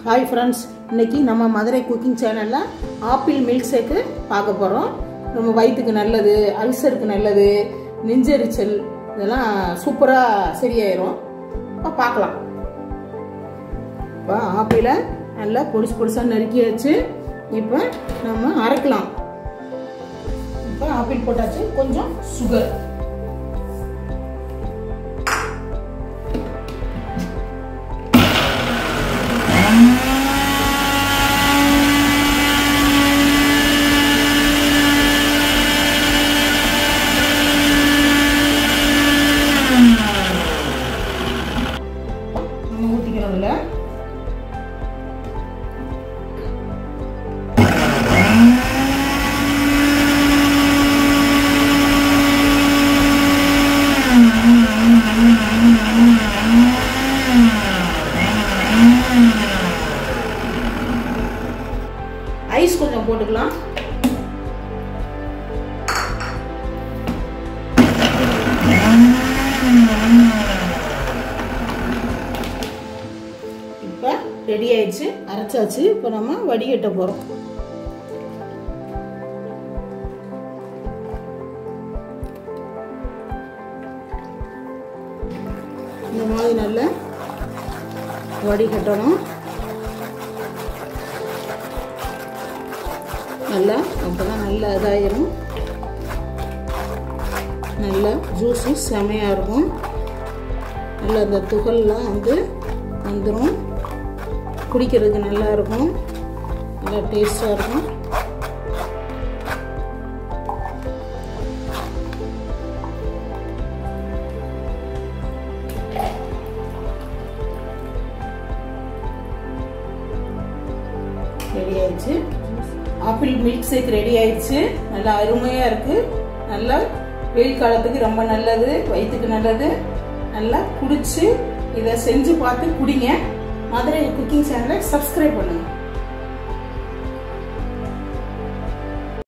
Hi friends இன்னைக்கு நம்ம Madurai cooking சேனல்ல ஆப்பிள் மில்க் ஷேக் பார்க்க போறோம். நம்ம வயித்துக்கு நல்லது, அல்சருக்கு நல்லது, நெஞ்செரிச்சல் இதெல்லாம் சூப்பரா சரியாயிரும். அப்ப பார்க்கலாம். இப்ப ஆப்பிளை நல்லா பொடிசா நறுக்கியாச்சு. இப்போ நம்ம அரைக்கலாம். இப்போ ஆப்பிள் போட்டாச்சு, கொஞ்சம் சுகர், ஐஸ் கொஞ்சம் போட்டுக்கலாம். இப்ப ரெடி ஆயிடுச்சு, அரைச்சாச்சு. இப்ப நம்ம வடிகட்ட போறோம். இந்த மாதிரி நல்லா வடிகட்டணும். நல்லா அப்பதான் நல்லா இதாயிரும். நல்லா ஜூஸு செமையாக இருக்கும். நல்லா அந்த துகள்லாம் வந்துடும். குடிக்கிறதுக்கு நல்லா இருக்கும், நல்லா டேஸ்டாக இருக்கும். ரெடி ஆயிடுச்சு, ஆப்பிள் மில்க் ஷேக் ரெடி ஆயிடுச்சு. நல்லா அருமையா இருக்கு. நல்லா வெயில் காலத்துக்கு ரொம்ப நல்லது, வயிற்றுக்கு நல்லது. நல்லா குடிச்சு இதை செஞ்சு பார்த்து குடிங்க. மதுரை குக்கிங் சேனலை சப்ஸ்கிரைப் பண்ணுங்க.